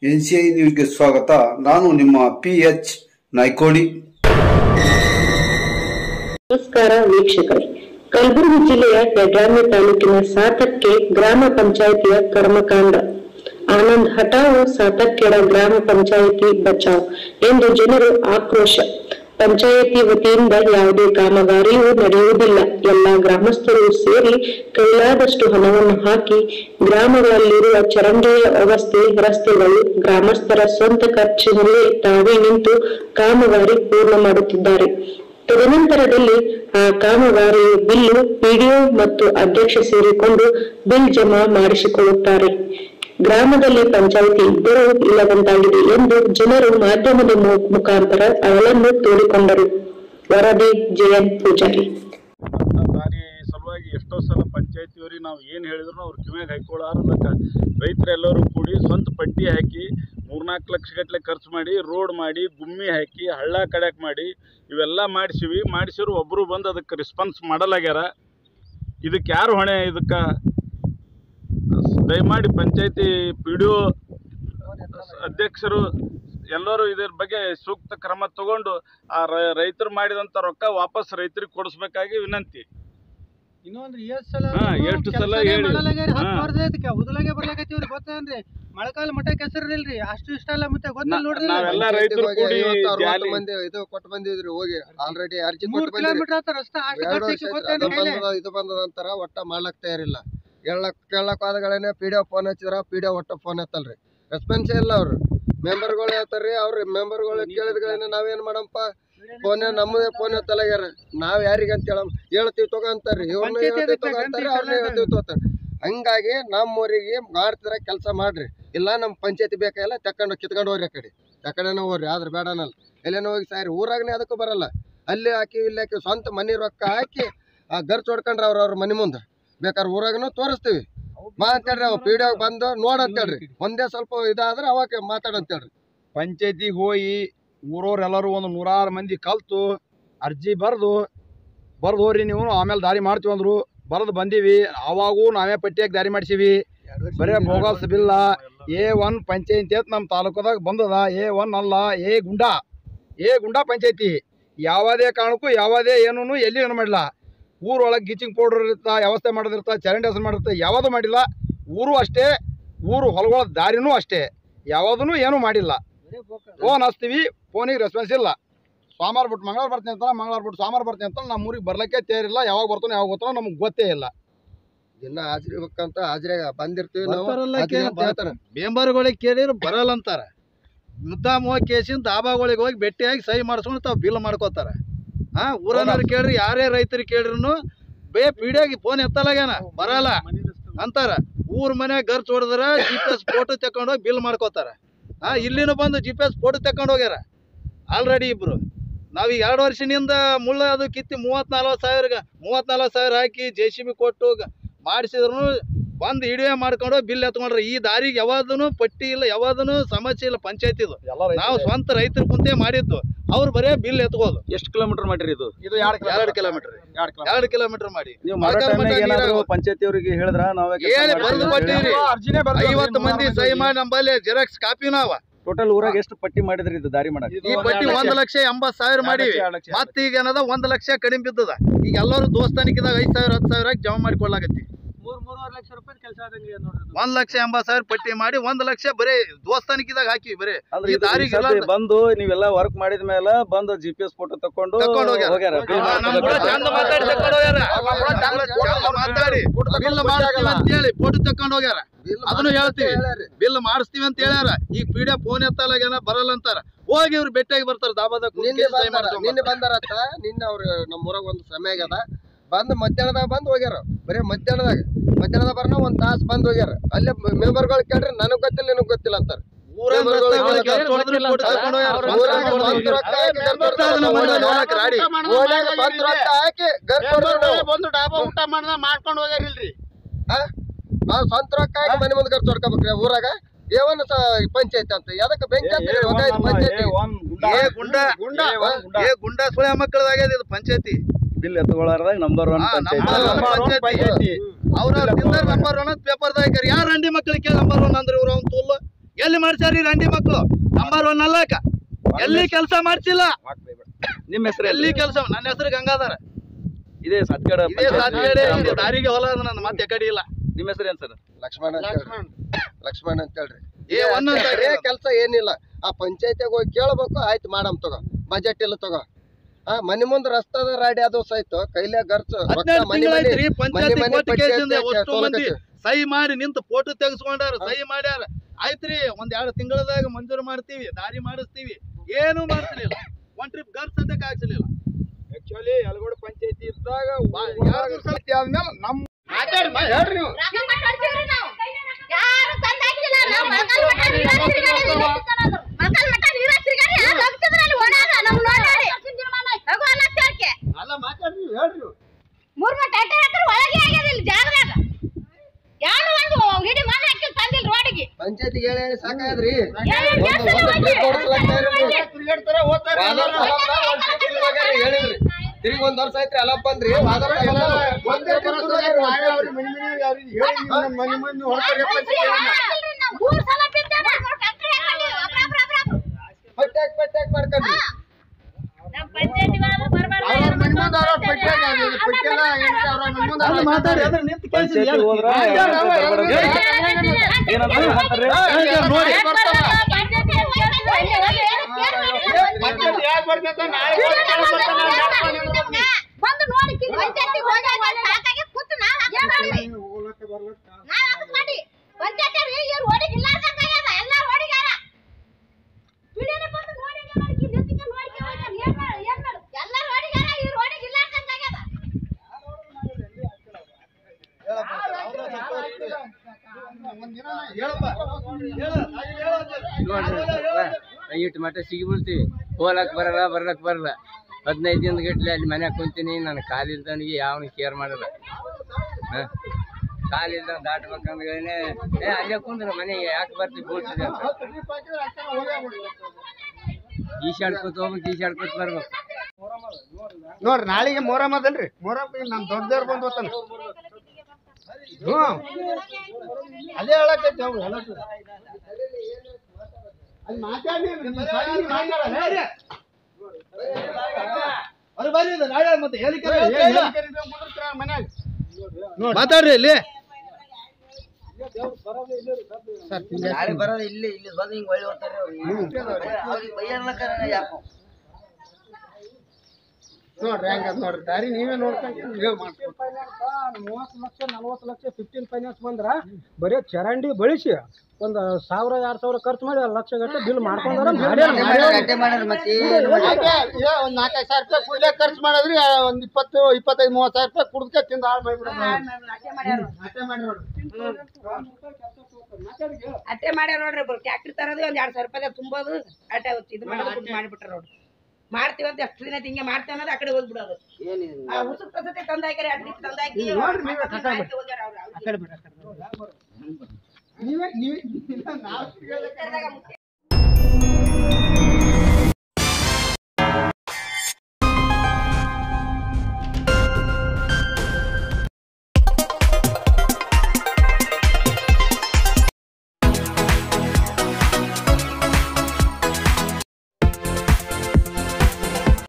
NCI ನ್ಯೂಸ್ಗೆ ಸ್ವಾಗತ. ನಾನು ನಿಮ್ಮ PH ನಾಯ್ಕೋಡಿ. ನಮಸ್ಕಾರ ವೀಕ್ಷಕರೇ. ಕಲಬುರಗಿ ಜಿಲ್ಲೆಯ ಯಡ್ರಾಮಿ ತಾಲೂಕಿನ ಸಾತಕ್ಕೆ ಗ್ರಾಮ ಪಂಚಾಯಿತಿಯ ಕರ್ಮಕಾಂಡ. ಆನಂದ್ ಹಠಾವು ಸಾತಕ್ಕೆಡ ಗ್ರಾಮ ಪಂಚಾಯಿತಿ ಬಚಾವ್ ಎಂದು ಜನರು ಆಕ್ರೋಶ. ಪಂಚಾಯಿತಿ ವತಿಯಿಂದ ಯಾವುದೇ ಕಾಮಗಾರಿಯೂ ನಡೆಯುವುದಿಲ್ಲ. ಎಲ್ಲಾ ಗ್ರಾಮಸ್ಥರು ಸೇರಿ ಕೈಲಾದಷ್ಟು ಹಣವನ್ನು ಹಾಕಿ ಗ್ರಾಮಗಳಲ್ಲಿರುವ ಚರಂಡಿಯ ವ್ಯವಸ್ಥೆ, ರಸ್ತೆಗಳು ಗ್ರಾಮಸ್ಥರ ಸ್ವಂತ ಖರ್ಚಿನಲ್ಲಿ ತಾವೇ ನಿಂತು ಕಾಮಗಾರಿ ಪೂರ್ಣ ಮಾಡುತ್ತಿದ್ದಾರೆ. ತದನಂತರದಲ್ಲಿ ಆ ಕಾಮಗಾರಿಯ ಬಿಲ್ಲು PDO ಮತ್ತು ಅಧ್ಯಕ್ಷ ಸೇರಿಕೊಂಡು ಬಿಲ್ ಜಮಾ ಮಾಡಿಸಿಕೊಳ್ಳುತ್ತಾರೆ. ಗ್ರಾಮದಲ್ಲಿ ಪಂಚಾಯಿತಿ ಇದ್ದರೂ ಇಲ್ಲದಂತಾಗಿದೆ ಎಂದು ಜನರು ಮಾಧ್ಯಮದ ಮುಖಾಂತರ ಅವಳನ್ನು ತೋಡಿಕೊಂಡರು. ವರದಿ JN ಪೂಜಾರಿ. ದಾರಿ ಸಲುವಾಗಿ ಎಷ್ಟೋ ಸಲ ಪಂಚಾಯತಿಯವ್ರಿಗೆ ನಾವು ಏನು ಹೇಳಿದ್ರು ಅವ್ರು ಕಿವಿಯಾಗ ಹಾಕೊಳ್ಳಾರದಕ್ಕೆ ರೈತರೆಲ್ಲರೂ ಕೂಡಿ ಸ್ವಂತ ಪಟ್ಟಿ ಹಾಕಿ 3-4 ಲಕ್ಷ ಗಟ್ಟಲೆ ಖರ್ಚು ಮಾಡಿ ರೋಡ್ ಮಾಡಿ ಗುಮ್ಮಿ ಹಾಕಿ ಹಳ್ಳ ಕಡ್ಯಾಕ್ ಮಾಡಿ ಇವೆಲ್ಲ ಮಾಡಿಸಿರು ಒಬ್ಬರು ಬಂದು ಅದಕ್ಕೆ ರೆಸ್ಪಾನ್ಸ್ ಮಾಡಲಾಗ್ಯಾರ. ಇದಕ್ಕೆ ಯಾರು ಹೊಣೆ? ಇದಕ್ಕೆ ದಯಮಾಡಿ ಪಂಚಾಯತಿ PDO ಅಧ್ಯಕ್ಷರು ಎಲ್ಲರೂ ಇದರ ಬಗ್ಗೆ ಸೂಕ್ತ ಕ್ರಮ ತಗೊಂಡು ಆ ರೈತರು ಮಾಡಿದಂಥ ರೊಕ್ಕ ವಾಪಸ್ ರೈತರಿಗೆ ಕೊಡಿಸ್ಬೇಕಾಗಿ ವಿನಂತಿ. ಎಷ್ಟು ಸಲ ಹೇಳಿ ಉದಲಾಗೆ ಬರ್ಲಾಕತ್ತೀವ್ರಿ ಗೊತ್ತೇನ್ರಿ? ಮಳೆಕಾಲ ಮಠಕ್ಕೆ ಹೆಸರಿಲ್ರಿ, ಅಷ್ಟು ಇಷ್ಟ ಅಲ್ಲ. ಮತ್ತೆ ಗೊತ್ತಿಲ್ಲ ನೋಡ್ರಿ, ನಾವೆಲ್ಲ ರೈತರು ಕೂಡಿ ಇದು ಕೊಟ್ಟು ಬಂದಿದ್ರಿ. ಹೋಗಿ ಆಲ್ರೆಡಿ ಅರ್ಜಿ 3 ಕಿಲೋಮೀಟರ್ ಆತ ರಸ್ತೆ ಇದು ಬಂದ ನಂತರ ಒಟ್ಟ ಮಾಡ್ಲಕ್ ತಯಾರಿಲ್ಲ. ಕೇಳಕ್ ಆದಗಳೇನೆ PDO ಫೋನ್ ಹಚ್ಚಿದ್ರ PDO ಒಟ್ಟ ಫೋನ್ ಎತ್ತಲ್ರಿ, ರೆಸ್ಪಾನ್ಸೇ ಇಲ್ಲ. ಅವ್ರು ಮೆಂಬರ್ಗಳು ಹೇಳ್ತಾರ್ರಿ. ಅವ್ರ ಮೆಂಬರ್ಗಳು ಕೇಳಿದ್ಗಳೇನೆ ನಾವೇನ್ ಮಾಡಪ್ಪ, ಫೋನ್ ನಮ್ಮದೇ ಫೋನ್ ಎತ್ತಲಾಗ್ಯಾರ. ನಾವ್ ಯಾರಿಗಂತ ಹೇಳ್ತೀವಿ ತಗೊಂತಾರ್ರಿ, ಇವ್ರನ್ನ ಹೇಳ್ತೀವಿ ತಗೊಂತಾರ, ಅವ್ರನ್ನ ಹೇಳ್ತೀವಿ ತಗೋತಾರ. ಹಂಗಾಗಿ ನಮ್ಮೂರಿಗೆ ಮಾಡ್ತಿದ್ರ ಕೆಲಸ ಮಾಡ್ರಿ, ಇಲ್ಲ ನಮ್ಮ ಪಂಚಾಯತಿ ಬೇಕಾಗಿಲ್ಲ ಕಿತ್ಕೊಂಡು ಹೋಗ್ರಿ. ಆ ಕಡೆನೇ ಹೋಗ್ರಿ, ಆದ್ರೆ ಬೇಡನಲ್ಲ. ಎಲ್ಲೇನೋ ಹೋಗಿ ಸಾರಿ ಊರಾಗನೇ ಅದಕ್ಕೂ ಬರಲ್ಲ. ಅಲ್ಲಿ ಹಾಕಿ ಇಲ್ಲಿ ಹಾಕಿ ಸ್ವಂತ ಮನೆ ರೊಕ್ಕ ಹಾಕಿ ಆ ಗರ್ಚ್ ಹೊಡ್ಕೊಂಡ್ರಿ ಅವ್ರ ಮನೆ ಮುಂದೆ. ಬೇಕಾದ್ರೆ ಊರಾಗನು ತೋರಿಸ್ತೀವಿ ಮಾತಾಡ್ರಿ. ಅವ್ PDO ಬಂದು ನೋಡಂತೇಳ್ರಿ, ಒಂದೇ ಸ್ವಲ್ಪ ಇದಾದ್ರೆ ಅವಾಗ ಮಾತಾಡಂತೇಳ್ರಿ. ಪಂಚಾಯತಿಗೆ ಹೋಗಿ ಊರವ್ರೆಲ್ಲರೂ ಒಂದು 100 ಮಂದಿ ಕಲ್ತು ಅರ್ಜಿ ಬರೆದು ಹೋಗ್ರಿ ನೀವು, ಆಮೇಲೆ ದಾರಿ ಮಾಡ್ತೀವಿ ಅಂದ್ರು. ಬರೆದು ಬಂದೀವಿ. ಅವಾಗೂ ನಾವೇ ಪಟ್ಟಿಯಾಗಿ ದಾರಿ ಮಾಡಿಸೀವಿ. ಬರೇ ಬೋಗಸ್ ಬಿಲ್ಲ. A1 ಪಂಚಾಯತಿ ಅಂತ ನಮ್ಮ ತಾಲೂಕದಾಗ ಬಂದದ. A1 ಅಲ್ಲ, ಎ ಗುಂಡಾ ಪಂಚಾಯತಿ. ಯಾವುದೇ ಕಾರಣಕ್ಕೂ ಯಾವುದೇ ಏನೂ ಎಲ್ಲಿ ಏನು ಮಾಡಿಲ್ಲ. ಊರೊಳಗೆ ಗೀಚಿಂಗ್ ಪೌಡ್ರ್ ಇರ್ತಾ, ವ್ಯವಸ್ಥೆ ಮಾಡೋದಿರ್ತಾ, ಚರಂಡಿ ಹೆಸರು ಮಾಡಿರ್ತಾ, ಯಾವುದೂ ಮಾಡಿಲ್ಲ. ಊರು ಅಷ್ಟೇ, ಊರು ಹೊಲಗಳ ದಾರಿನೂ ಅಷ್ಟೇ, ಯಾವುದೂ ಏನೂ ಮಾಡಿಲ್ಲ. ಫೋನ್ ಹಚ್ತೀವಿ, ಫೋನಿಗೆ ರೆಸ್ಪಾನ್ಸ್ ಇಲ್ಲ. ಸೋಮವಾರ ಬಿಟ್ಟು ಮಂಗಳವಾರ ಬರ್ತೀನಿ ಅಂತ, ಮಂಗಳವಾರ ಬಿಟ್ಟು ಸೋಮವಾರ ಬರ್ತೀನಿ ಅಂತ ನಮ್ಮ ಊರಿಗೆ ಬರ್ಲಿಕ್ಕೆ ತಯಾರಿಲ್ಲ. ಯಾವಾಗ ಬರ್ತಾನೋ ಯಾವಾಗ ಗೊತ್ತಾನೋ ನಮ್ಗೆ ಗೊತ್ತೇ ಇಲ್ಲ. ದಿನ ಹಾಜರಿಬೇಕಂತ ಹಾಜರಿಯಾಗ ಬಂದಿರ್ತೀವಿ ನಾವು. ಮೆಂಬರ್ಗಳಿಗೆ ಕೇಳಿದ್ರು ಬರಲ್ಲ ಅಂತಾರೆ. ಮುದ್ದಾಮ ಕೇಸಿಂದ ದಾಬಾಗಳಿಗೆ ಹೋಗಿ ಭೇಟಿಯಾಗಿ ಸಹಿ ಮಾಡಿಸ್ಕೊಂಡು ತಾವು ಬಿಲ್ ಮಾಡ್ಕೋತಾರೆ. ಊರನ್ನವ್ರು ಕೇಳ್ರಿ, ಯಾರೇ ರೈತರಿಗೆ ಕೇಳ್ರಿನು PDOಗೆ ಫೋನ್ ಎತ್ತಲಾಗ್ಯಾನ, ಬರಲ್ಲ ಅಂತಾರ. ಊರ್ ಮನೆ ಗರ್ಚ್ ಹೊಡೆದ್ರ GPS ಫೋಟೋ ತಕೊಂಡೋಗಿ ಬಿಲ್ ಮಾಡ್ಕೋತಾರ. ಇಲ್ಲಿನೂ ಬಂದು GPS ಫೋಟೋ ತಕೊಂಡು ಹೋಗ್ಯಾರ ಆಲ್ರೆಡಿ ಇಬ್ರು. ನಾವೀಗ 2 ವರ್ಷದಿಂದ ಮುಳ್ಳ ಅದು ಕಿತ್ತಿ 34,000 ಹಾಕಿ JCB ಕೊಟ್ಟು ಮಾಡಿಸಿದ್ರು ಬಂದು ಹಿಡಿಯೋ ಮಾಡ್ಕೊಂಡು ಬಿಲ್ ಎತ್ಕೊಂಡ್ರೆ. ಈ ದಾರಿಗೆ ಯಾವ್ದೂ ಪಟ್ಟಿ ಇಲ್ಲ, ಯಾವ್ದೂ ಸಮಸ್ಯೆ ಇಲ್ಲ. ಪಂಚಾಯತಿದು ನಾವು ಸ್ವಂತ ರೈತರು ಕುಂತೆ ಮಾಡಿದ್ದು. ಅವ್ರು ಬರೇ ಬಿಲ್ ಎತ್ಕೋದು. ಎಷ್ಟು ಕಿಲೋಮೀಟರ್ ಮಾಡಿರಿ ಇದು? 2 ಕಿಲೋಮೀಟರ್ 2 ಕಿಲೋಮೀಟರ್ ಮಾಡಿ ಪಂಚಾಯತಿಯವರಿಗೆ ಹೇಳಿದ್ರ ಹೇಳಿ ಬರೆದು ಕೊಟ್ಟಿವ್ರಿ. 50 ಮಂದಿ ಸಹಿ ಮಾಡಿ ನಂಬಲ್ಲಿ ಜೆರಾಕ್ಸ್ ಕಾಪಿನೂ ಅವ. ಟೋಟಲ್ ಊರಾಗ ಎಷ್ಟು ಪಟ್ಟಿ ಮಾಡಿದ್ರಿ ಇದು ದಾರಿ ಮಾಡಕ್? ಈ ಪಟ್ಟಿ 1,80,000 ಮಾಡಿವಿ. ಮತ್ತ ಈಗ ಏನದ 1 ಲಕ್ಷ ಕಡಿಮೆ ಬಿದ್ದದ. ಈಗ ಎಲ್ಲರೂ ದೋಸ್ತಾನಿಕಿದಾಗ 5,000 10,000 ಜಮಾ ಮಾಡಿ ಕೊಡ್ಲಾಕತ್ತಿ. 3-3.5 ಲಕ್ಷ ರೂಪಾಯಿ ಕೆಲಸ ಆದಂಗೆ ನೋಡ್ರಿ. 1,80,000 ಪಟ್ಟಿ ಮಾಡಿ 1 ಲಕ್ಷ ಬರೀ ದೋಸ್ತಾನಿಕಿದಾಗ ಹಾಕಿ. ಬರೀ ಈ ದಾರಿಗೆ ಬಂದು ನೀವೆಲ್ಲ ವರ್ಕ್ ಮಾಡಿದ ಮೇಲೆ ಬಂದು GPS ಫೋಟೋ ತಕೊಂಡು ಹೋಗ್ಯಾರ. ಮಾತಾಡಿ ಬಿಲ್ ಮಾಡಿಸ್ತೀವಿ ಅಂತ ಹೇಳಿ ಫೋಟೋ ತಕೊಂಡು ಹೋಗ್ಯಾರ. ಅದನ್ನು ಹೇಳ್ತೀವಿ, ಬಿಲ್ ಮಾಡಿಸ್ತೀವಿ ಅಂತ ಹೇಳ್ಯಾರ. ಈಗ PDO ಫೋನ್ ಎತ್ತಲಾಗ್ಯಾನ, ಬರಲ್ಲ ಅಂತಾರ. ಹೋಗಿ ಇವ್ರು ಭೇಟಿಯಾಗಿ ಬರ್ತಾರ ದಾಬಾದಾಗ. ನಿನ್ನೆ ಬಂದಾರತ್ತ. ನಿನ್ನೆ ಅವ್ರು ನಮ್ಮ ಊರಾಗ ಒಂದು ಸಮಯ ಆಗ್ಯದ, ಬಂದು ಮಧ್ಯಾಹ್ನದಾಗ ಬಂದು ಹೋಗ್ಯಾರ. ಬರೀ ಮಧ್ಯಾಹ್ನದಾಗ ಬರ್ನ 1 ತಾಸು ಬಂದು ಹೋಗ್ಯಾರ. ಅಲ್ಲೇ ಮೆಂಬರ್ಗಳು ಕೇಳ್ರಿ, ನನಗ್ ಗೊತ್ತಿಲ್ಲ ನಿನಗ್ ಗೊತ್ತಿಲ್ಲ ಅಂತಾರ. ಮಾಡ್ಕೊಂಡು ಹೋಗ್ಯಾರಿಲ್ರಿ. ನಾವ್ ಸ್ವಂತ ರೊಕ್ಕ ಹಾಕಿ ಮನೆ ಮುಂದೆ ಖರ್ಚು ಹೊಡ್ಕೋಬೇಕ್ರಿ. ಊರಾಗ A1 ಪಂಚಾಯತ್ ಅಂತ ಯಾದಕ್ಕೆ ಬೆಂಕಿ ಪಂಚಾಯತಿ ಗುಂಡಾ ಸುಳೆ ಮಕ್ಕಳದಾಗ್ಯದ ಇದು ಪಂಚಾಯತಿ. ಬಿಲ್ ಎತ್ತುಗಳಾರದಾಗ ನಂಬರ್ 1 ಪಂಚಾಯತಿ. ಅವ್ರ ನಂಬರ್ 1 ಪೇಪರ್ದಾಗ ಯಾರು ರಂಡಿ ಮಕ್ಕಳಿಗೆ ನಂಬರ್ 1 ಅಂದ್ರೆ ಇವ್ರು ಅವ್ನು ತೋಲ್ ಎಲ್ಲಿ ಮಾಡ್ಸ್ಯಾರಿ ರಂಡಿ ಮಕ್ಕಳು ನಂಬರ್ 1 ಅಲ್ಲಕ ಎಲ್ಲಿ ಕೆಲಸ ಮಾಡ್ಸಿಲ್ಲ ನಿಮ್ಮ ಹೆಸರು ಎಲ್ಲಿ ಕೆಲಸ ನನ್ನ ಹೆಸರು ಗಂಗಾಧರ ಇದೇ ಸತ್ಕಡ ಇದೆ ದಾರಿಗೆ ಹೊಲ ಅದ ನನ್ನ ಮತ್ತೆ ಕಡೆ ಇಲ್ಲ ನಿಮ್ಮ ಹೆಸರು ಏನ್ ಸರ್ ಲಕ್ಷ್ಮಣ್ ಅಂತ ಹೇಳ್ರಿ ಕೆಲಸ ಏನಿಲ್ಲ ಆ ಪಂಚಾಯತಿಗೆ ಹೋಗಿ ಕೇಳ್ಬೇಕು ಆಯ್ತು ಮಾಡಮ್ ತಗೋ ಬಜೆಟ್ ಇಲ್ಲ ತಗೋ ಮನೆ ಮುಂದ್ ರಸ್ತದ ರಾಡಿ ಅದು ಸಹಿತ ಕೈಲೇ ಗರ್ಚು ಸಹಿ ಮಾಡಿ ನಿಂತು ಫೋಟೋ ತೆಗೆಸ್ಕೊಂಡಾರ ಸಹಿ ಮಾಡ್ಯಾರ ಆಯ್ತ್ರಿ ಒಂದ್ 2 ತಿಂಗಳದಾಗ ಮಂಜೂರು ಮಾಡ್ತೀವಿ ದಾರಿ ಮಾಡಿಸ್ತೀವಿ ಏನು ಮಾಡ್ತಿರ್ಲಿಲ್ಲ ಒಂದ್ ಟ್ರಿಪ್ ಗರ್ಚ್ ಸದ್ಯಕ್ಕೆ ಹಾಕ್ಸಲಿಲ್ಲ ಆಕ್ಚುಲಿ ಯಲಗೋಡ ಪಂಚಾಯತಿ ಇದ್ದಾಗ 2 ಸಲ ಆದ್ಮೇಲೆ ನಮ್ ಹೇಳ್ರಿ ನೀವು ಪಂಚಾಯತಿಗೆ ಹೇಳಿ ಸಾಕಾದ್ರಿ ಹೇಳಿದ್ರಿ ತಿರುಗಿ 1 ವರ್ಷ ಆಯ್ತ್ರಿ ಅಲ್ಲ ಬಂದ್ರಿ ಪಟ್ಟಾಕ್ ಮಾಡ್ಕೊಂಡ್ರಿ ಇಟ್ಟು ಮಟ್ಟ ಸಿಗಿ ಬಿಡ್ತೀವಿ ಹೋಲಕ್ ಬರಲ್ಲ 15 ದಿನದ ಗಟ್ಲೆ ಅಲ್ಲಿ ಮನ್ಯಾಗ ಕುಂತೀನಿ ನಾನು ಕಾಲಿಲ್ದವನಿಗೆ ಯಾವನು ಕೇರ್ ಮಾಡಲ್ಲ ಕಾಲಿಲ್ದ ದಾಟ್ಬೇಕಂದ್ರೆ ಅಲ್ಲೇ ಕುಂದ್ರೆ ಮನೆಗೆ ಯಾಕೆ ಬರ್ತೀವಿ ಬೀಳ್ತಿದೆ ಅಂತ ಈಶಾಡ್ಕೊತ ಹೋಗ್ಬೇಕು ಈಶಾಡ್ಕೊತ ಬರ್ಬೇಕು ನೋಡ್ರಿ ನಾಳೆಗೆ ಮೊಹರಂ ಅದಲ್ರಿ ಮೊಹರಂ ನಮ್ ದೊಡ್ಡದೇವ್ರು ಬಂದು ಹೋಗ್ತಾನೆ ಅದೇ ಹೇಳಕೈತಿ ಅವ್ರು ಮಾತಾಡ್ರಿ ಇಲ್ಲಿ ಬರೋದು ಇಲ್ಲಿ ಬಂದು ಹಿಂಗ್ ಒಳ್ಳೆ ನೋಡ್ರಿ ಹೆಂಗ ನೋಡ್ರಿ ದಾರಿ ನೀವೇ ನೋಡ್ಕೊಂಡು 30 ಲಕ್ಷ 40 ಲಕ್ಷ 15 ಫೈನಾನ್ಸ್ ಬಂದ್ರ ಬರೀ ಚರಂಡಿ ಬಳಸಿ 1,000-2,000 ಖರ್ಚು ಮಾಡಿ 1 ಲಕ್ಷ ಗಟ್ಟಲೆ ಬಿಲ್ ಮಾಡ್ಕೊಂಡ್ರ ಮತ್ತೆ 4-5 ಸಾವಿರ ರೂಪಾಯಿ ಕುಡ್ಲೆ ಖರ್ಚು ಮಾಡಿದ್ರಿ 20-25-30 ಸಾವಿರ ರೂಪಾಯಿ ಕುಡ್ದಕ್ಕೆ ತಿಂದು ಹಾಳು ಅಟ್ಟೆ ಮಾಡ್ಯಾರ ನೋಡ್ರಿ ಟ್ಯಾಕ್ಟ್ರಿ ತರೋದು 2 ಸಾವಿರ ರೂಪಾಯಿ ತುಂಬೋದು ಅಟ್ಟೆ ಇದು ಮಾಡಿಬಿಟ್ರ ನೋಡ್ರಿ ಮಾಡ್ತೀವಿ ಅಂತ ಎಷ್ಟು ದಿನ ಹಿಂಗೆ ಮಾಡ್ತೇವೆ ಅನ್ನೋದು ಆ ಕಡೆ ಹೋಗ್ಬಿಡೋದು ಉಸುಕ್ ಕಸತೆ ತಂದಾಕ್ಯಾರ ಅಟ್ಲಿ ತಂದಾಕಿ ನೀವೇ